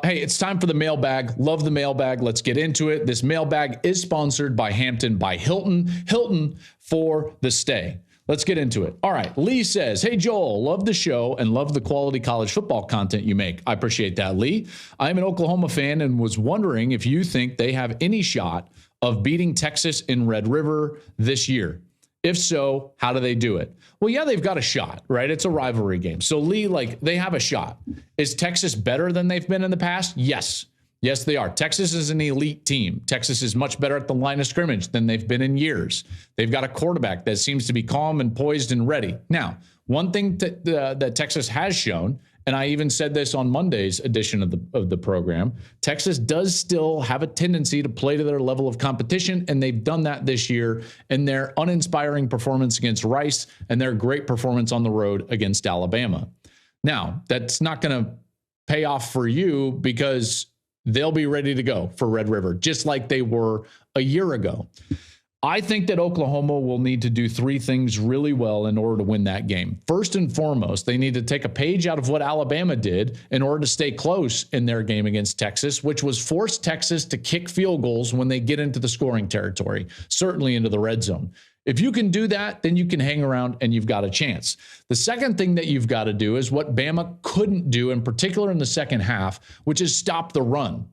Hey, it's time for the mailbag. Love the mailbag. Let's get into it. This mailbag is sponsored by Hampton by Hilton. Hilton for the stay. Let's get into it. All right. Lee says, hey, Joel, love the show and love the quality college football content you make. I appreciate that, Lee. I'm an Oklahoma fan and was wondering if you think they have any shot of beating Texas in Red River this year. If so, how do they do it? Well, yeah, they've got a shot, right? It's a rivalry game. So, Lee, they have a shot. Is Texas better than they've been in the past? Yes. Yes, they are. Texas is an elite team. Texas is much better at the line of scrimmage than they've been in years. They've got a quarterback that seems to be calm and poised and ready. Now, one thing that Texas has shown, and I even said this on Monday's edition of the program, Texas does still have a tendency to play to their level of competition, and they've done that this year in their uninspiring performance against Rice and their great performance on the road against Alabama. Now, that's not going to pay off for you because they'll be ready to go for Red River, just like they were a year ago. I think that Oklahoma will need to do three things really well in order to win that game. First and foremost, they need to take a page out of what Alabama did in order to stay close in their game against Texas, which was force Texas to kick field goals when they get into the scoring territory, certainly into the red zone. If you can do that, then you can hang around and you've got a chance. The second thing that you've got to do is what Bama couldn't do, in particular in the second half, which is stop the run.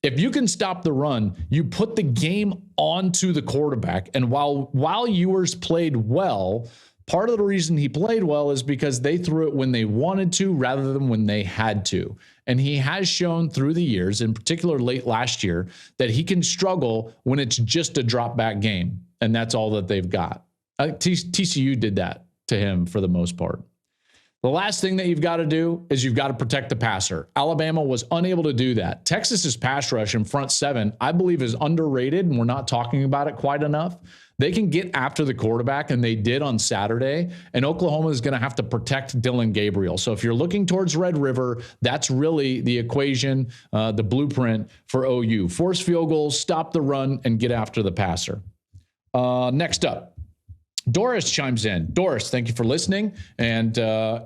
If you can stop the run, you put the game onto the quarterback. And while Ewers played well, part of the reason he played well is because they threw it when they wanted to rather than when they had to. And he has shown through the years, in particular late last year, that he can struggle when it's just a drop back game. And that's all that they've got. TCU did that to him for the most part. The last thing that you've got to do is you've got to protect the passer. Alabama was unable to do that. Texas's pass rush in front seven, I believe, is underrated, and we're not talking about it quite enough. They can get after the quarterback, and they did on Saturday, and Oklahoma is going to have to protect Dylan Gabriel. So if you're looking towards Red River, that's really the equation, the blueprint for OU. Force field goals, stop the run, and get after the passer. Next up. Doris chimes in. Doris, thank you for listening. And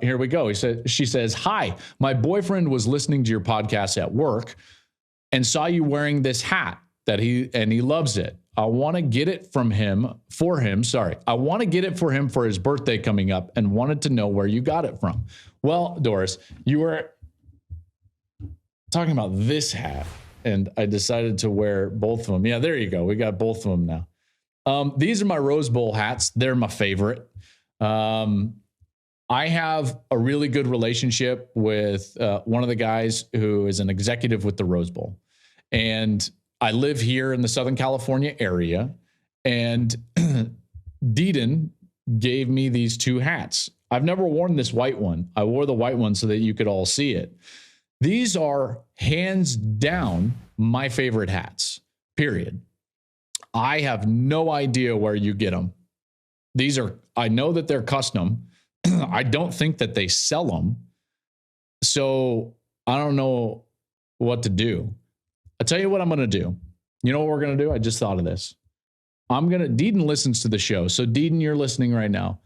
here we go. She says, hi, my boyfriend was listening to your podcast at work and saw you wearing this hat and he loves it. I want to get it for him for his birthday coming up and wanted to know where you got it from. Well, Doris, you were talking about this hat and I decided to wear both of them. Yeah, there you go. We got both of them now. These are my Rose Bowl hats. They're my favorite. I have a really good relationship with one of the guys who is an executive with the Rose Bowl. And I live here in the Southern California area. And Deedon gave me these two hats. I've never worn this white one. I wore the white one so that you could all see it. These are hands down my favorite hats, period. I have no idea where you get them. I know that they're custom. I don't think that they sell them. So I don't know what to do. I'll tell you what I'm going to do. You know what we're going to do? I just thought of this. Deedon listens to the show. So Deedon, you're listening right now.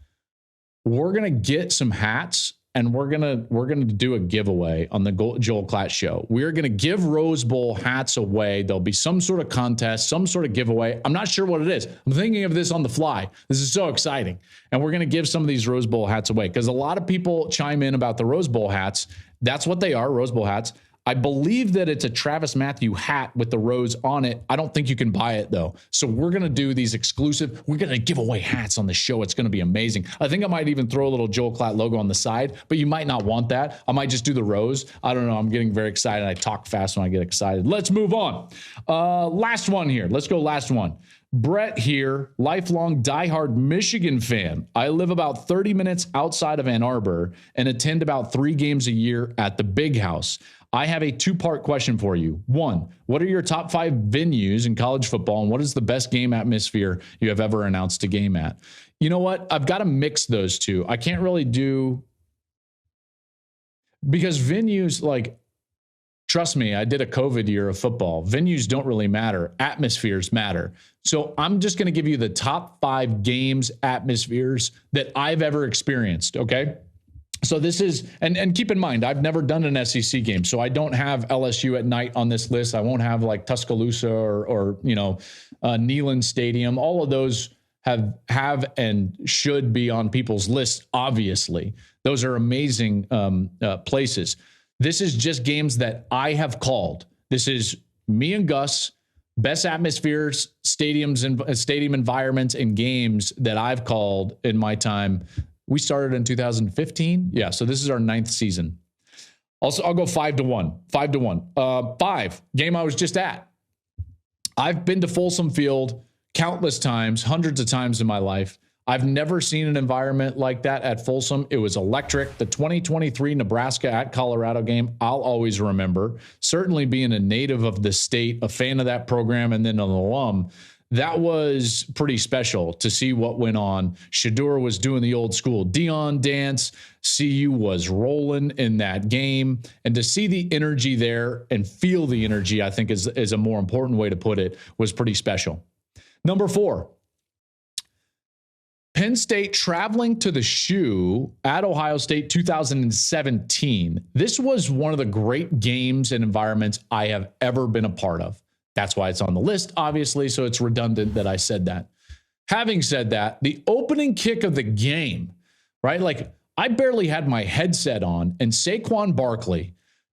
We're going to get some hats and we're gonna do a giveaway on the Joel Klatt show. We're gonna give Rose Bowl hats away. There'll be some sort of contest, some sort of giveaway. I'm not sure what it is. I'm thinking of this on the fly. This is so exciting. And we're gonna give some of these Rose Bowl hats away because a lot of people chime in about the Rose Bowl hats. That's what they are, Rose Bowl hats. I believe that it's a Travis Matthew hat with the rose on it. I don't think you can buy it, though. So we're going to do these exclusive. We're going to give away hats on the show. It's going to be amazing. I think I might even throw a little Joel Klatt logo on the side, but you might not want that. I might just do the rose. I don't know. I'm getting very excited. I talk fast when I get excited. Let's move on. Last one here. Let's go last one. Brett here, lifelong diehard Michigan fan. I live about 30 minutes outside of Ann Arbor and attend about 3 games a year at the Big House. I have a 2-part question for you. 1, what are your top 5 venues in college football, and what is the best game atmosphere you have ever announced a game at? You know what? I've got to mix those two. I can't really do, because venues, like, trust me, I did a COVID year of football. Venues don't really matter. Atmospheres matter. So I'm just going to give you the top 5 games atmospheres that I've ever experienced, okay? So this is, and keep in mind, I've never done an SEC game, so I don't have LSU at night on this list. I won't have like Tuscaloosa or Neyland Stadium. All of those have and should be on people's lists. Obviously, those are amazing places. This is just games that I have called. This is me and Gus, best atmospheres, stadiums, and stadium environments and games that I've called in my time. We started in 2015. Yeah, so this is our 9th season. Also, I'll go 5-1. 5-1. 5, game I was just at. I've been to Folsom Field countless times, hundreds of times in my life. I've never seen an environment like that at Folsom. It was electric. The 2023 Nebraska at Colorado game, I'll always remember. Certainly being a native of the state, a fan of that program, and then an alum, that was pretty special to see what went on. Shedeur was doing the old school Dion dance. CU was rolling in that game. And to see the energy there and feel the energy, I think is a more important way to put it, was pretty special. Number 4, Penn State traveling to the Shoe at Ohio State 2017. This was one of the great games and environments I have ever been a part of. That's why it's on the list, obviously, so it's redundant that I said that. Having said that, the opening kick of the game, right? Like, I barely had my headset on, and Saquon Barkley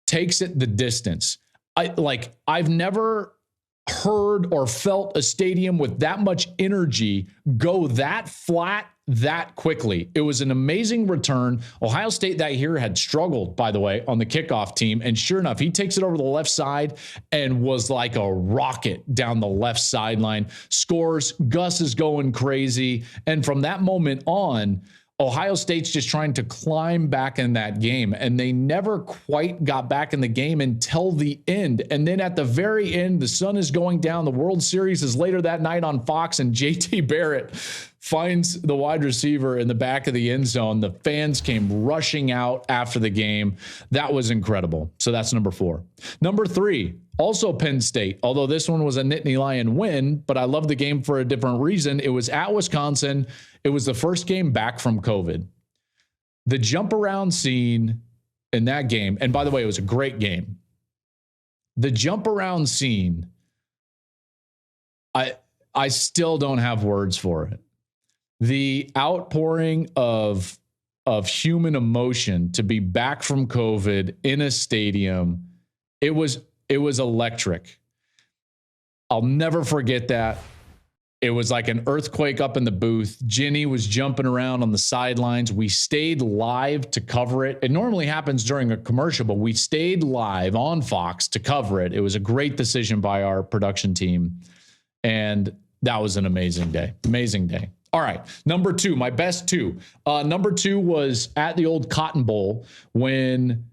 takes it the distance. I've never heard or felt a stadium with that much energy go that flat that quickly. It was an amazing return. Ohio State that year had struggled, by the way, on the kickoff team. And sure enough, he takes it over the left side and was like a rocket down the left sideline. Scores. Gus is going crazy. And from that moment on, Ohio State's just trying to climb back in that game, and they never quite got back in the game until the end. And then at the very end, the sun is going down. The World Series is later that night on Fox, and JT Barrett finds the wide receiver in the back of the end zone. The fans came rushing out after the game. That was incredible. So that's number 4. Number 3, also Penn State, although this one was a Nittany Lion win, but I love the game for a different reason. It was at Wisconsin. It was the first game back from COVID. The jump around scene in that game, and by the way, it was a great game. The jump around scene, I still don't have words for it. The outpouring of human emotion to be back from COVID in a stadium, it was electric. I'll never forget that. It was like an earthquake up in the booth. Jenny was jumping around on the sidelines. We stayed live to cover it. It normally happens during a commercial, but we stayed live on Fox to cover it. It was a great decision by our production team. And that was an amazing day. Amazing day. All right. Number 2, my best 2. Number 2 was at the old Cotton Bowl when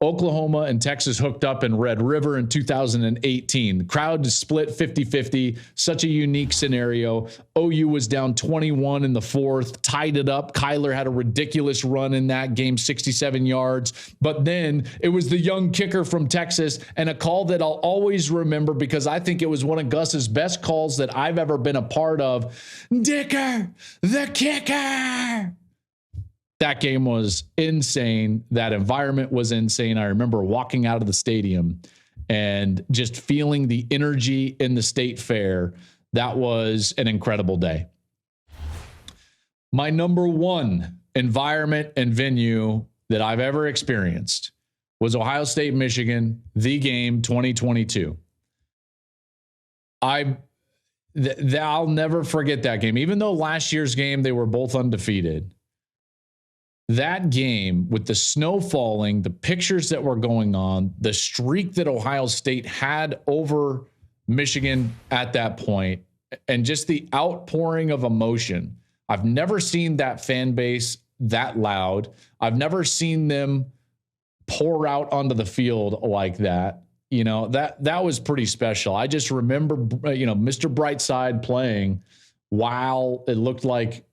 Oklahoma and Texas hooked up in Red River in 2018. The crowd is split 50-50. Such a unique scenario. OU was down 21 in the 4th, tied it up. Kyler had a ridiculous run in that game, 67 yards. But then it was the young kicker from Texas, and a call that I'll always remember because I think it was one of Gus's best calls that I've ever been a part of. Dicker, the kicker. That game was insane. That environment was insane. I remember walking out of the stadium and just feeling the energy in the state fair. That was an incredible day. My number 1 environment and venue that I've ever experienced was Ohio State, Michigan, the game 2022. I'll never forget that game. Even though last year's game, they were both undefeated. That game, with the snow falling, the pictures that were going on, the streak that Ohio State had over Michigan at that point, and just the outpouring of emotion. I've never seen that fan base that loud. I've never seen them pour out onto the field like that. You know, that was pretty special. I just remember, Mr. Brightside playing while it looked like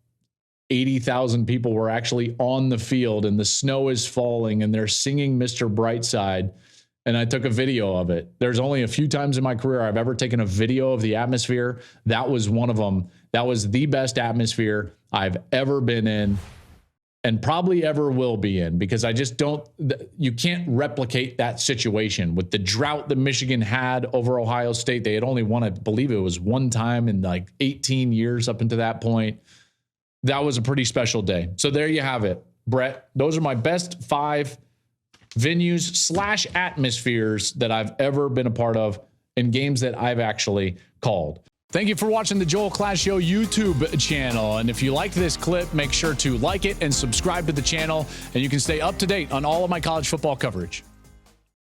80,000 people were actually on the field and the snow is falling and they're singing Mr. Brightside. And I took a video of it. There's only a few times in my career I've ever taken a video of the atmosphere. That was one of them. That was the best atmosphere I've ever been in. and probably ever will be in, because I just don't, you can't replicate that situation with the drought that Michigan had over Ohio State. They had only won, I believe it was one time in like 18 years up until that point. That was a pretty special day. So there you have it, Brett. Those are my best 5 venues / atmospheres that I've ever been a part of in games that I've actually called. Thank you for watching the Joel Klatt Show YouTube channel. And if you like this clip, make sure to like it and subscribe to the channel, and you can stay up to date on all of my college football coverage.